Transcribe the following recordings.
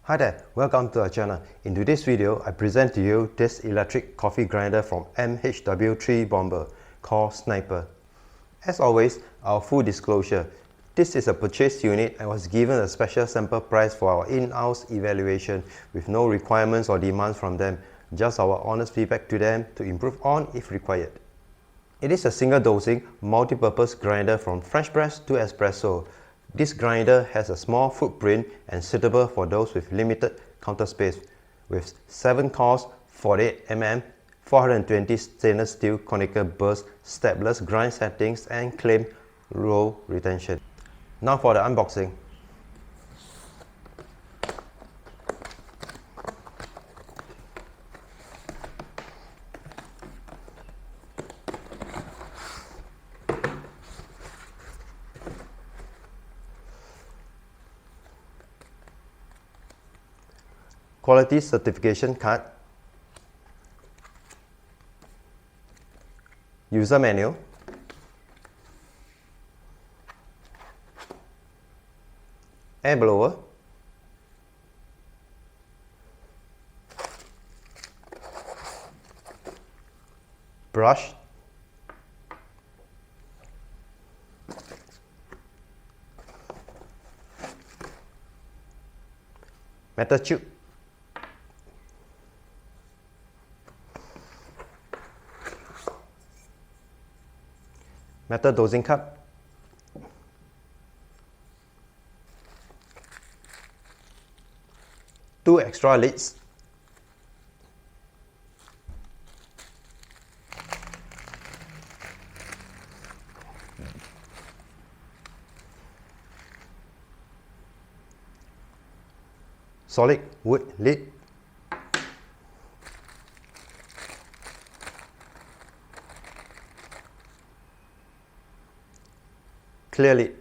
Hi there, welcome to our channel. In today's video, I present to you this electric coffee grinder from MHW-3Bomber called Sniper. As always, our full disclosure. This is a purchased unit and was given a special sample price for our in-house evaluation with no requirements or demands from them, just our honest feedback to them to improve on if required. It is a single dosing, multi-purpose grinder from French press to espresso. This grinder has a small footprint and suitable for those with limited counter space, with 7 cores, 48 mm, 420 stainless steel conical burrs, stepless grind settings and claim roll retention. Now for the unboxing. Quality certification card, user manual, air blower, brush, metal tube, metal dosing cup, two extra lids, solid wood lid, clear lid.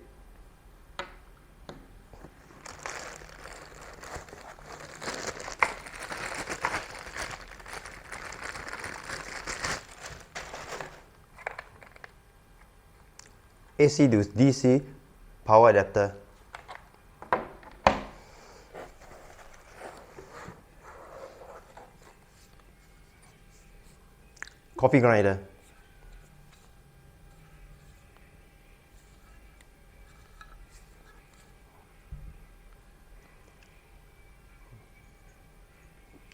AC to DC power adapter. Coffee grinder.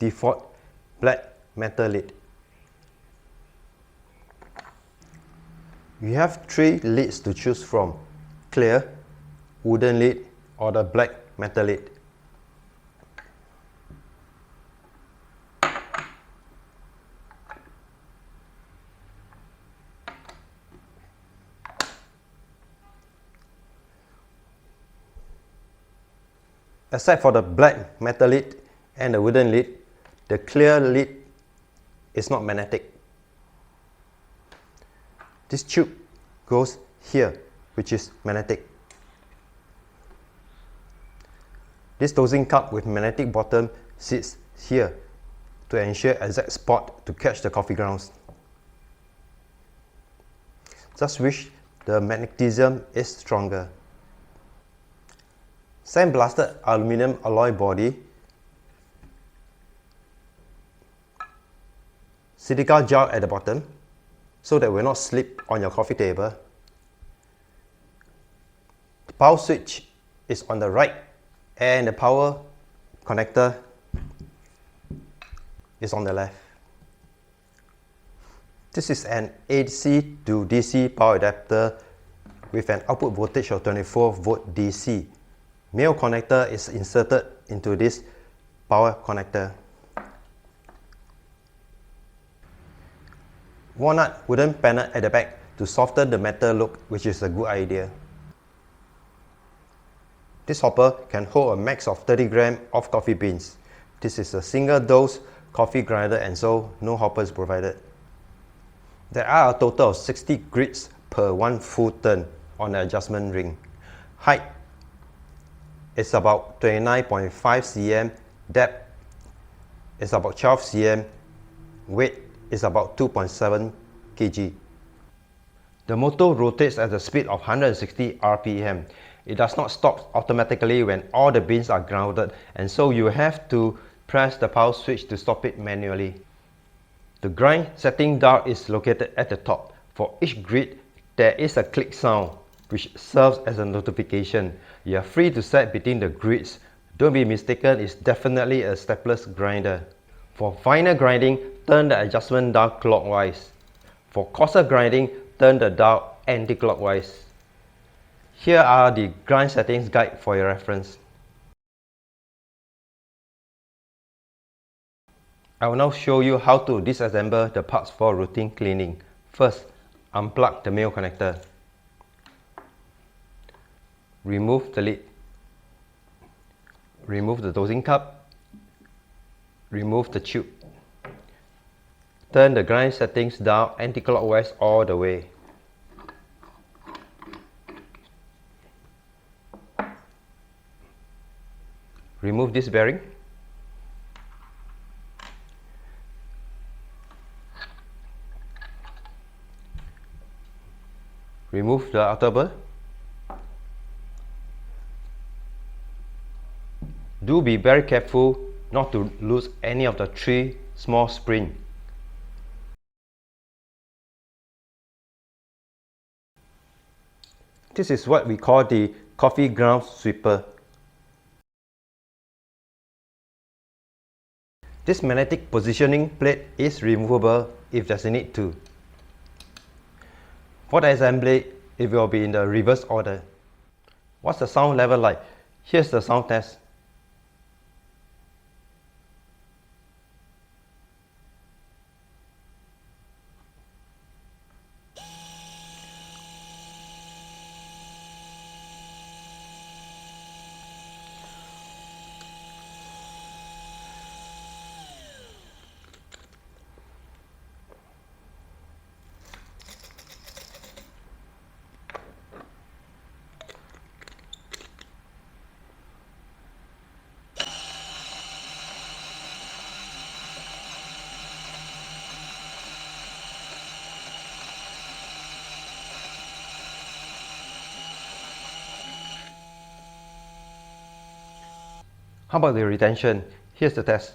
Default black metal lid. You have 3 lids to choose from: clear, wooden lid or the black metal lid. Except for the black metal lid and the wooden lid, the clear lid is not magnetic. This tube goes here, which is magnetic. This dosing cup with magnetic bottom sits here to ensure exact spot to catch the coffee grounds. Just wish the magnetism is stronger. Sandblasted aluminum alloy body, silica gel at the bottom so that it will not slip on your coffee table. The power switch is on the right and the power connector is on the left. This is an AC to DC power adapter with an output voltage of 24 volt DC. Male connector is inserted into this power connector. Walnut wooden panel at the back to soften the metal look, which is a good idea. This hopper can hold a max of 30 grams of coffee beans. This is a single dose coffee grinder and so no hopper is provided. There are a total of 60 grids per 1 full turn on the adjustment ring. Height is about 29.5 cm, depth is about 12 cm, weight is about 2.7 kg. The motor rotates at the speed of 160 rpm It does not stop automatically when all the beans are grounded, and so you have to press the power switch to stop it manually. The grind setting dial is located at the top. For each grid, there is a click sound, which serves as a notification. You are free to set between the grids. Don't be mistaken, it's definitely a stepless grinder. For finer grinding, turn the adjustment dial clockwise. For coarser grinding, turn the dial anti-clockwise. Here are the grind settings guide for your reference. I will now show you how to disassemble the parts for routine cleaning. First, unplug the male connector. Remove the lid. Remove the dosing cup. Remove the tube. Turn the grind settings down anti-clockwise all the way. Remove this bearing. Remove the outer burr. Do be very careful not to lose any of the 3 small springs. This is what we call the coffee ground sweeper. This magnetic positioning plate is removable if there's a need to. For the assembly, it will be in the reverse order. What's the sound level like? Here's the sound test. How about the retention? Here's the test.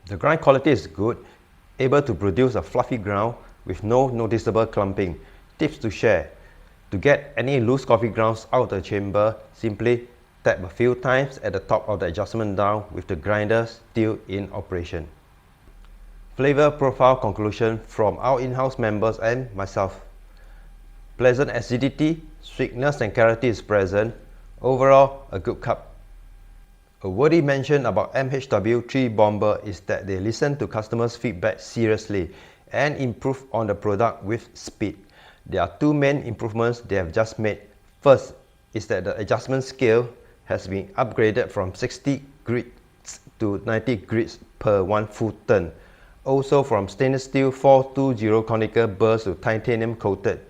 The grind quality is good, able to produce a fluffy ground with no noticeable clumping. Tips to share. To get any loose coffee grounds out of the chamber, simply tap a few times at the top of the adjustment dial with the grinder still in operation. Flavor profile conclusion from our in-house members and myself. Pleasant acidity, sweetness and clarity is present. Overall, a good cup. A worthy mention about MHW-3Bomber is that they listen to customers' feedback seriously and improve on the product with speed. There are two main improvements they have just made. First is that the adjustment scale has been upgraded from 60 grids to 90 grids per 1 full turn. Also from stainless steel 420 conical burrs to titanium coated.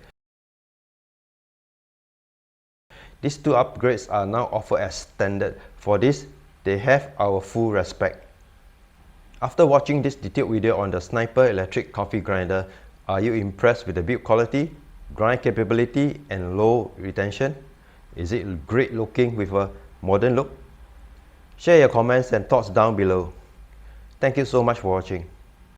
These two upgrades are now offered as standard. For this, they have our full respect. After watching this detailed video on the Sniper electric coffee grinder, are you impressed with the build quality, grind capability and low retention? Is it great looking with a modern look? Share your comments and thoughts down below. Thank you so much for watching.